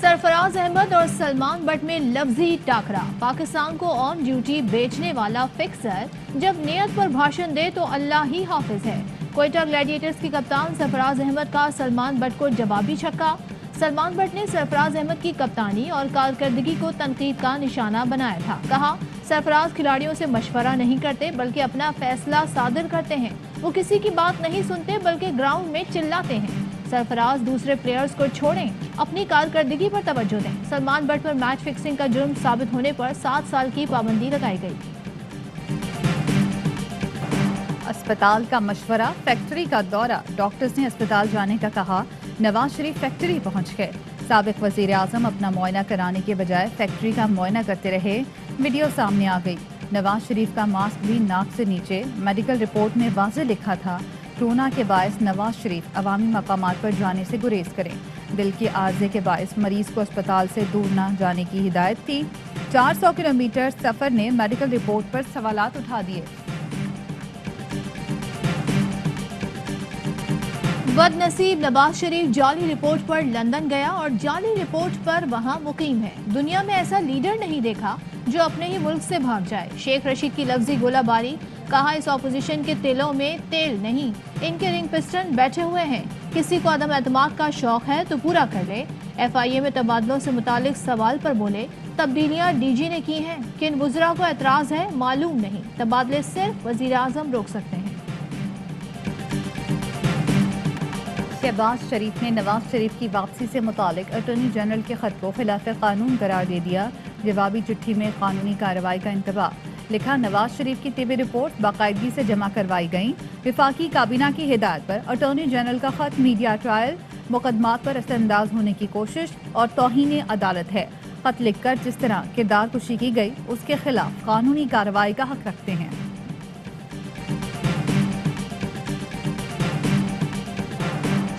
सरफराज अहमद और सलमान बट में लफ्जी टाकरा। पाकिस्तान को ऑन ड्यूटी बेचने वाला फिक्सर जब नियत पर भाषण दे तो अल्लाह ही हाफिज है। क्वेटा ग्लैडिएटर्स के कप्तान सरफराज अहमद का सलमान बट को जवाबी छक्का। सलमान बट ने सरफराज अहमद की कप्तानी और कारकर्दगी को तनकीद का निशाना बनाया था। कहा, सरफराज खिलाड़ियों से मशवरा नहीं करते बल्कि अपना फैसला सादिर करते हैं। वो किसी की बात नहीं सुनते बल्कि ग्राउंड में चिल्लाते हैं। सरफराज दूसरे प्लेयर्स को छोड़ें, अपनी कारकर्दगी पर तवज्जो दें। सलमान बट पर मैच फिक्सिंग का जुर्म साबित होने पर 7 साल की पाबंदी लगाई गई। अस्पताल का मशवरा, फैक्ट्री का दौरा, डॉक्टर्स ने अस्पताल जाने का कहा। नवाज शरीफ फैक्ट्री पहुंच गए। साबिक वजीर आजम अपना मुआयना कराने के बजाय फैक्ट्री का मुआयना करते रहे। वीडियो सामने आ गई। नवाज शरीफ का मास्क भी नाक से नीचे। मेडिकल रिपोर्ट में वाज़ेह लिखा था, कोरोना के बायस नवाज शरीफ अवामी मकामात पर जाने से गुरेज करें। दिल के आर्जे के बायस मरीज को अस्पताल से दूर न जाने की हिदायत थी। 400 किलोमीटर सफर ने मेडिकल रिपोर्ट पर सवालात उठा दिए। बदनसीब नवाज शरीफ जाली रिपोर्ट पर लंदन गया और जाली रिपोर्ट पर वहां मुकीम है। दुनिया में ऐसा लीडर नहीं देखा जो अपने ही मुल्क से भाग जाए। शेख रशीद की लफ्जी गोलाबारी। कहा, इस ऑपोजिशन के तिलों में तेल नहीं, इनके रिंग पिस्टन बैठे हुए हैं। किसी को अदम एतमाद का शौक है तो पूरा कर ले। FIA में तबादलों से मुतालिक सवाल पर बोले, तब्दीलियां DG ने की हैं, किन वुज़रा को एतराज़ है मालूम नहीं। तबादले सिर्फ वज़ीर आज़म रोक सकते हैं। शहबाज शरीफ ने नवाज शरीफ की वापसी से मुतालिक अटॉर्नी जनरल के खत को खिलाफ कानून करार दे दिया। जवाबी चिट्ठी में कानूनी कार्रवाई का इंतबाह। लिखा, नवाज शरीफ की टिबी रिपोर्ट बाकायदगी से जमा करवाई गई। विफाकी काबीना की हिदायत पर अटॉर्नी जनरल का खत मीडिया ट्रायल, मुकदमात पर असरअंदाज होने की कोशिश और तौहीन अदालत है। खत लिखकर जिस तरह किरदार कुशी की गई उसके खिलाफ कानूनी कार्रवाई का हक रखते हैं।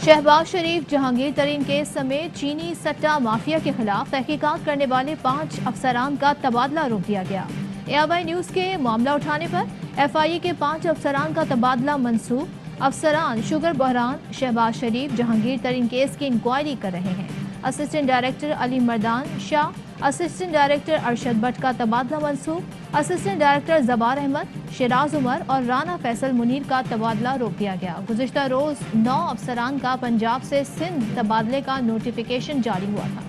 शहबाज शरीफ जहांगीर तरीन केस समेत चीनी सट्टा माफिया के खिलाफ तहकीकात करने वाले 5 अफसरान का तबादला रोक दिया गया। ARY न्यूज़ के मामला उठाने पर FIA के 5 अफसरान का तबादला मंसूख। अफसरान शुगर बहरान, शहबाज शरीफ जहांगीर तरीन केस की इंक्वायरी कर रहे हैं। Assistant director Ali Mardan Shah, assistant director Arshad Bhatt का तबादला मंसूख। असिस्टेंट डायरेक्टर जबार अहमद, शिराज उमर और राना फैसल मुनीर का तबादला रोक दिया गया। गुज़िश्ता रोज 9 अफसरान का पंजाब से सिंध तबादले का नोटिफिकेशन जारी हुआ था।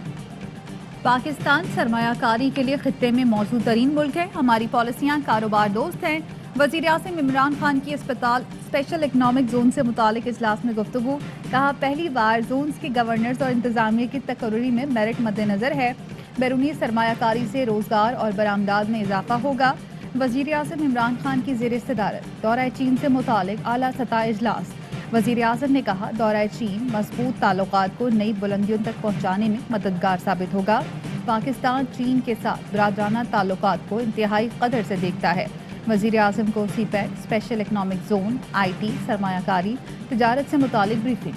पाकिस्तान सरमायाकारी के लिए खित्ते में मौजूद तरीन मुल्क है। हमारी पॉलिसियाँ कारोबार दोस्त हैं। वज़ीर आज़म इमरान खान की अस्पताल स्पेशल इकनॉमिक जोन से मुतालिक इजलास में गुफ्तगू। कहा, पहली बार जोन्स के गवर्नर्स और इंतजामिया की तकर्री में मेरिट मद्देनजर है। बैरूनी सरमायाकारी से रोजगार और बरामदात में इजाफा होगा। वज़ीर आज़म इमरान खान की ज़ेर सदारत दौरा चीन से मुतालिक आला सतह इजलास। वज़ीर आज़म ने कहा, दौरा चीन मजबूत ताल्लुकात को नई बुलंदियों तक पहुँचाने में मददगार साबित होगा। पाकिस्तान चीन के साथ बरादराना ताल्लुकात को इंतहाई कदर से देखता है। वज़ीर आज़म को CPEC, special economic zone, IT, सरमायाकारी, तिजारत से मुतालिक ब्रीफिंग।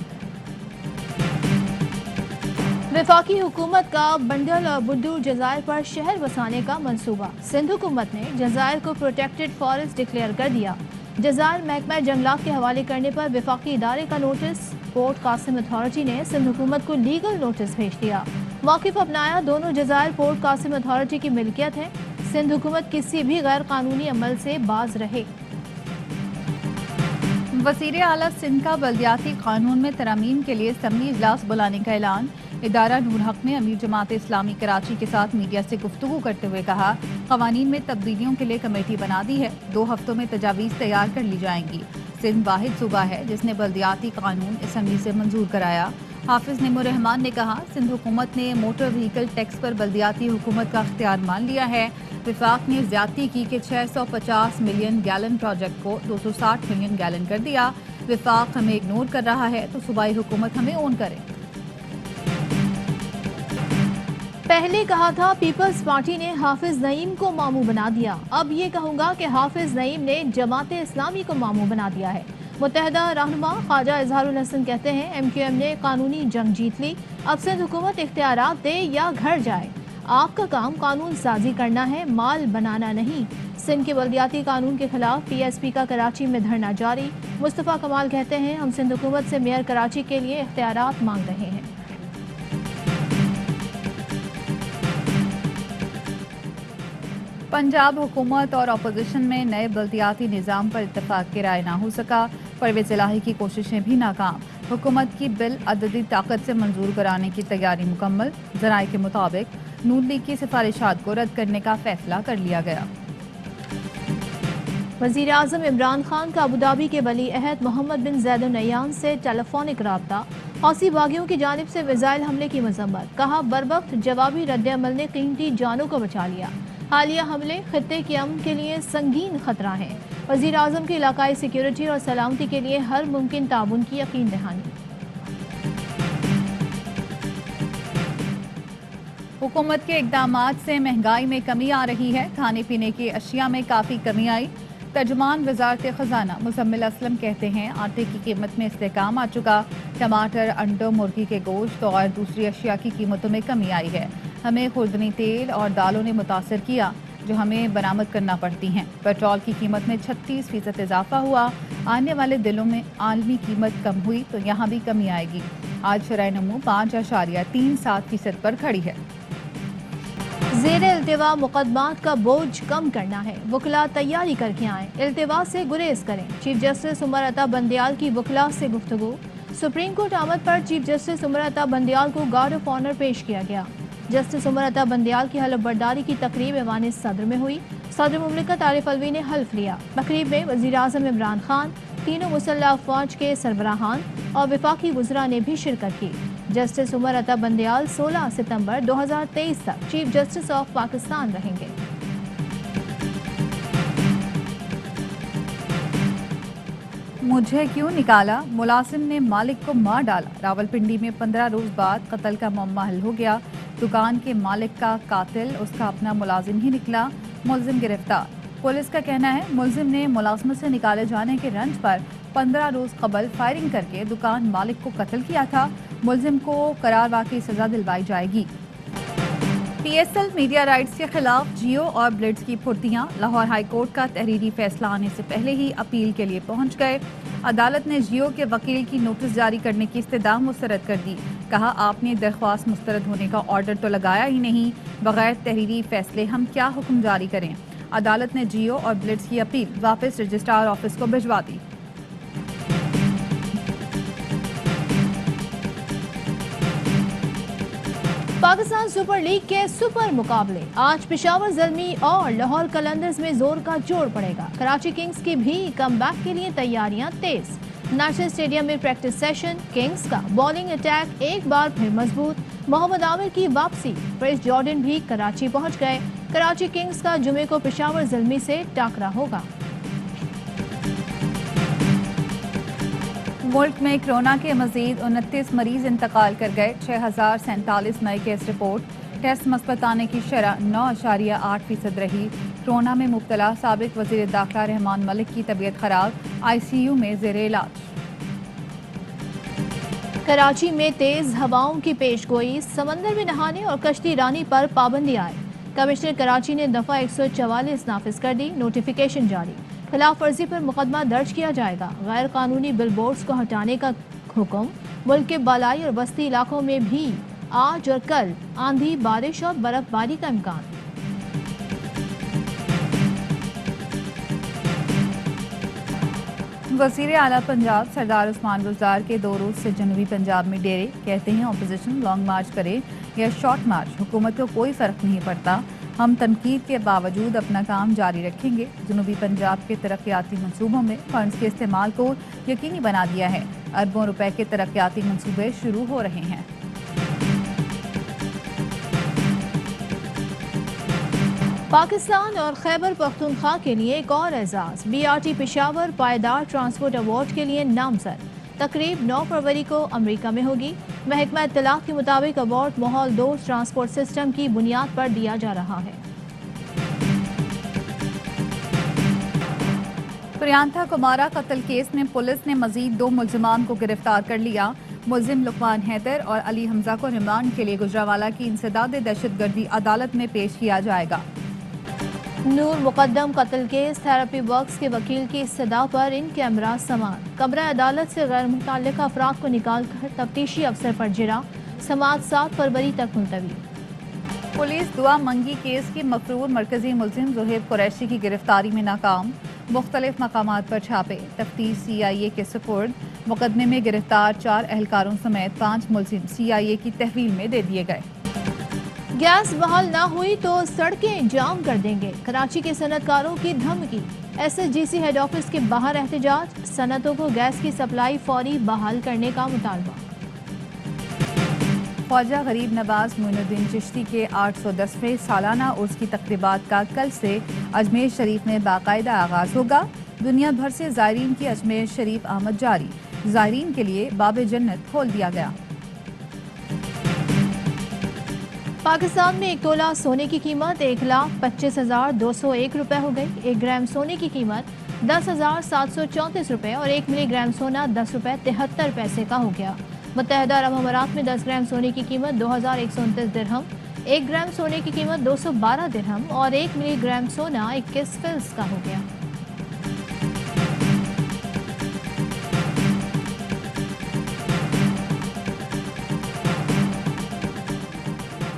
वफाकी हुकूमत का बंडल और बुड्डू जज़ायर पर शहर बसाने का मंसूबा। सिंध हुकूमत ने जज़ायर को प्रोटेक्टेड फॉरेस्ट डिक्लेयर कर दिया। जज़ायर महकमा जंगलात के हवाले करने पर वफाकी इदारे का नोटिस। पोर्ट कासिम अथॉरिटी ने सिंध हुकूमत को लीगल नोटिस भेज दिया। मौक़िफ़ अपनाया, दोनों जज़ायर पोर्ट कासिम अथॉरिटी की मिल्कियत है। सिंध हुकूमत किसी भी गैर कानूनी अमल से बाज रहे। वज़ीर आला सिंध का बल्दियाती कानून में तरमीम के लिए असम्बली इजलास बुलाने का ऐलान। इदारा नूर हक ने अमीर जमात इस्लामी कराची के साथ मीडिया से गुफ्तगू करते हुए कहा, क़वानीन में तब्दीलियों के लिए कमेटी बना दी है। 2 हफ्तों में तजावीज़ तैयार कर ली जाएंगी। सिंध वाहिद सूबा है जिसने बल्दियाती कानून असम्बली से मंजूर कराया। हाफिज नेमुर रहमान ने कहा, सिंध हुकूमत ने मोटर व्हीकल टैक्स पर बल्दियाती हुकूमत का अख्तियार मान लिया है। विफाक ने ज्यादती की कि 650 मिलियन गैलन प्रोजेक्ट को 260 मिलियन गैलन कर दिया। विफाक हमें इग्नोर कर रहा है तो सूबाई हुकूमत हमें ओन करे। पहले कहा था पीपल्स पार्टी ने हाफिज नईम को मामू बना दिया, अब ये कहूँगा कि हाफिज नईम ने जमाते इस्लामी को मामू बना दिया है। मुत्तहदा रहनुमा ख्वाजा इजहारुल हसन कहते हैं, MQM ने कानूनी जंग जीत ली, अब सिंध हुकूमत इख्तियारात दे या घर जाए। आपका काम कानून साजी करना है, माल बनाना नहीं। सिंध के बल्दियाती कानून के खिलाफ PSP का कराची में धरना जारी। मुस्तफ़ा कमाल कहते हैं, हम सिंध हुकूमत से मेयर कराची के लिए इख्तियारात मांग रहे हैं। पंजाब हुकूमत और अपोजिशन में नए बल्दियाती निज़ाम पर इत्तफाक की राय ना हो सका। परवेज इलाही की कोशिशें भी नाकाम। हुकूमत की बिल अददी ताकत से मंजूर कराने की तैयारी मुकम्मल। ज़राए के मुताबिक नून लीग की सिफारिशात को रद्द करने का फैसला कर लिया गया। वज़ीर आज़म इमरान खान का अबूधाबी के वली अहद मोहम्मद बिन ज़ैद अल नह्यान से टेलीफोनिक राब्ता। हौसी बागियों की जानिब से मिसाइल हमले की मजम्मत। कहा बरवक्त जवाबी रद्द-ए-अमल ने कीमती जानों को बचा लिया। हालिया हमले खित्ते के अमन के लिए संगीन खतरा है। वज़ीर आज़म की इलाकाई सिक्योरिटी और सलामती के लिए हर मुमकिन ताउन की यकीन दहानी। हुकूमत के इक़दामात से महंगाई में कमी आ रही है। खाने पीने की अशिया में काफ़ी कमी आई। तर्जुमान वज़ारत ख़जाना मुज़म्मिल असलम कहते हैं आटे की कीमत में इस्तेहकाम आ चुका। टमाटर, अंडों, मुर्गी के गोश्त और दूसरी अशिया की कीमतों में कमी आई है। हमें खुर्दनी तेल और दालों ने मुतासर किया जो हमें बरामद करना पड़ती हैं। पेट्रोल की कीमत में 36% इजाफा हुआ। आने वाले दिनों में आलमी कीमत कम हुई तो यहाँ भी कमी आएगी। आज शरह नमू 5.37% पर खड़ी है। ज़ेरे इल्तिवा मुकदमात का बोझ कम करना है। वकला तैयारी करके आएँ, इल्तिवा से गुरेज करें। चीफ जस्टिस उमर अता बंदियाल की वकला से गुफ्तगू। सुप्रीम कोर्ट आमद पर चीफ जस्टिस उमर अता बंदियाल को गार्ड ऑफ ऑनर पेश किया गया। जस्टिस उमर अता बंदियाल की हलफ बर्दारी की तकरीब ऐवान सदर में हुई। सदर मुमलिकत आरिफ अलवी ने हल्फ लिया। तकरीब में वज़ीर आज़म इमरान खान, तीनों मुसल्लह अफवाज के सरबराहान और वफाकी वज़रा ने भी शिरकत की। जस्टिस उमर अता बंदियाल 16 सितंबर 2023 तक चीफ जस्टिस ऑफ पाकिस्तान रहेंगे। मुझे क्यों निकाला, मुलाजिम ने मालिक को मार डाला। रावलपिंडी में 15 रोज बाद कत्ल का मामला हल हो गया। दुकान के मालिक का कातिल उसका अपना मुलाजिम ही निकला। मुलजिम गिरफ्तार। पुलिस का कहना है मुलजिम ने मुलाजमत से निकाले जाने के रंज पर 15 रोज कबल फायरिंग करके दुकान मालिक को कत्ल किया था। मुलजिम को करारवा की सजा दिलवाई जाएगी। PSL मीडिया राइट्स के खिलाफ जियो और ब्लिट्स की फुर्तियां। लाहौर हाई कोर्ट का तहरीरी फैसला आने से पहले ही अपील के लिए पहुंच गए। अदालत ने जियो के वकील की नोटिस जारी करने की इस्तदा मुस्तरद कर दी। कहा आपने दरख्वास्त मुस्तरद होने का ऑर्डर तो लगाया ही नहीं, बगैर तहरीरी फैसले हम क्या हुक्म जारी करें। अदालत ने जियो और ब्लिट्स की अपील वापस रजिस्ट्रार ऑफिस को भिजवा दी। पाकिस्तान सुपर लीग के सुपर मुकाबले आज पेशावर ज़ल्मी और लाहौर कलंदर्स में जोर का जोड़ पड़ेगा। कराची किंग्स की भी कमबैक के लिए तैयारियां तेज। नेशनल स्टेडियम में प्रैक्टिस सेशन। किंग्स का बॉलिंग अटैक एक बार फिर मजबूत। मोहम्मद आमिर की वापसी। क्रिस जॉर्डन भी कराची पहुंच गए। कराची किंग्स का जुमे को पेशावर ज़ल्मी से टाकरा होगा। मुल्क में कोरोना के मजीद 29 मरीज इंतकाल कर गए। 6047 नए केस रिपोर्ट। टेस्ट मस्बत आने की शरह 9.8% रही। कोरोना में मुब्तला साबिक वजीर दाखिला रहमान मलिक की तबीयत खराब, ICU में ज़ेरे इलाज। कराची में तेज हवाओं की पेशगोई। समंदर में नहाने और कश्ती रानी पर पाबंदी आए। कमिश्नर कराची ने दफा 144 नाफिज कर दी। नोटिफिकेशन जारी। खिलाफ वर्जी पर मुकदमा दर्ज किया जाएगा। गैर कानूनी बिलबोर्ड्स को हटाने का हुक्म। मुल्क के बालाई और बस्ती इलाकों में भी आज और कल आंधी, बारिश और बर्फबारी का इम्कान। वज़ीर आला पंजाब सरदार उस्मान बुज़दार के 2 रोज से जनूबी पंजाब में डेरे। कहते हैं अपोजिशन लॉन्ग मार्च करे या शॉर्ट मार्च, हुकूमत को कोई फ़र्क नहीं पड़ता। हम तनकीद के बावजूद अपना काम जारी रखेंगे। जनूबी पंजाब के तरक्याती मंसूबों में फंड्स के इस्तेमाल को यकीनी बना दिया है। अरबों रुपए के तरक्याती मंसूबे शुरू हो रहे हैं। पाकिस्तान और खैबर पख्तूनख्वा के लिए एक और एजाज। BRT पेशावर पायदार ट्रांसपोर्ट अवार्ड के लिए नामजद। तकरीब 9 फरवरी को अमेरिका में होगी। महकमा इत्तलात के मुताबिक अवार्ड माहौल दोस्त ट्रांसपोर्ट सिस्टम की बुनियाद पर दिया जा रहा है। प्रियंका कुमारा कत्ल केस में पुलिस ने मजीद 2 मुलजिमान को गिरफ्तार कर लिया। मुलजिम लुकमान हैदर और अली हमजा को रिमांड के लिए गुजरावाला की इंसदाद दहशतगर्दी अदालत में पेश किया जाएगा। नूर मुकद्दम कत्ल केस। थेरेपी वर्क्स के वकील की इस्तदा पर इन कैमरा समात। कमरा अदालत से गैर मुतल्लिक़ अफराद को निकाल कर तफ्तीशी अफसर पर जिरा। समात 7 फरवरी तक मुलतवी। पुलिस दुआ मंगी केस की मफरूर मरकजी मुलजिम ज़ुहैब कुरैशी की गिरफ्तारी में नाकाम। मुख्तलिफ मकामात पर छापे, तफ्तीश CIA के सुपुर्द। मुकदमे में गिरफ्तार 4 एहलकारों समेत 5 मुलजिम CIA की तहवील में दे दिए गए। गैस बहाल ना हुई तो सड़कें जाम कर देंगे, कराची के सनतकारों की धमकी। SSGC हेड ऑफिस के बाहर एहतजाज, सनतों को गैस की सप्लाई फौरी बहाल करने का मुतालबा। ख्वाजा गरीब नवाज मोइनुद्दीन चिश्ती के 810वें सालाना उर्स की तकरीबात का कल से अजमेर शरीफ में बाकायदा आगाज होगा। दुनिया भर से ज़ायरीन की अजमेर शरीफ आमद जारी, ज़ायरीन के लिए बाब जन्नत खोल दिया गया। पाकिस्तान में 1 तोला सोने की कीमत 1,25,201 रुपए हो गई। 1 ग्राम सोने की कीमत 10,734 रुपए और 1 मिलीग्राम सोना 10 रुपए 73 पैसे का हो गया। मुत्तहदा अरब अमारात में 10 ग्राम सोने की कीमत 2,129 दिरहम, 1 ग्राम सोने की कीमत 212 दिरहम और 1 मिलीग्राम सोना 21 फिल्स का हो गया।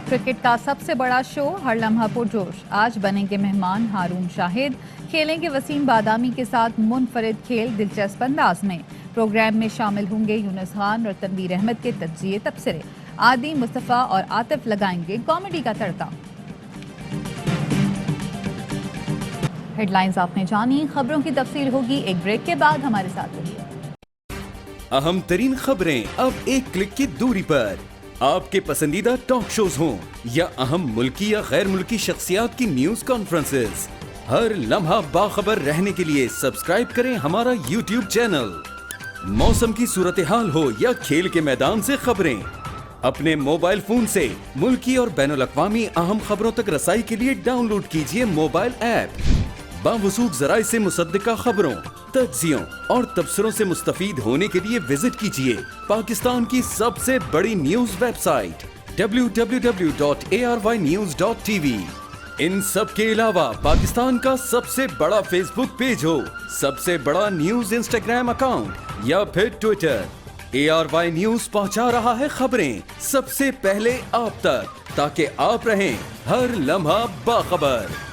क्रिकेट का सबसे बड़ा शो हर लम्हा पुरजोश। आज बनेंगे मेहमान हारून शाहिद, खेलेंगे वसीम बादामी के साथ मुनफरिद खेल दिलचस्प अंदाज में। प्रोग्राम में शामिल होंगे यूनुस खान और तनवीर अहमद के तज्जिए तबसरे। आदि, मुस्तफ़ा और आतिफ लगाएंगे कॉमेडी का तड़का। हेडलाइंस आपने जानी, खबरों की तफसील होगी एक ब्रेक के बाद। हमारे साथ रहिए। अहम तरीन खबरें अब एक क्लिक की दूरी पर। आपके पसंदीदा टॉक शोज हों या अहम मुल्की या गैर मुल्की शख्सियात की न्यूज कॉन्फ्रेंसेस, हर लम्हा बाखबर रहने के लिए सब्सक्राइब करें हमारा YouTube चैनल। मौसम की सूरत हाल हो या खेल के मैदान से खबरें, अपने मोबाइल फोन से मुल्की और बैनुल-अक़वामी अहम खबरों तक रसाई के लिए डाउनलोड कीजिए मोबाइल ऐप। बावसूख ज़राए से मुसद्दिका खबरों, तज्ज़ियों और तबसरों से मुस्तफ़ीद होने के लिए विजिट कीजिए पाकिस्तान की सबसे बड़ी न्यूज वेबसाइट www.arYnews.tv। इन सब के अलावा पाकिस्तान का सबसे बड़ा फेसबुक पेज हो, सबसे बड़ा न्यूज इंस्टाग्राम अकाउंट या फिर ट्विटर, ARY न्यूज पहुंचा रहा है खबरें सबसे पहले आप तक, ताकि आप रहें हर लम्हा बाखबर।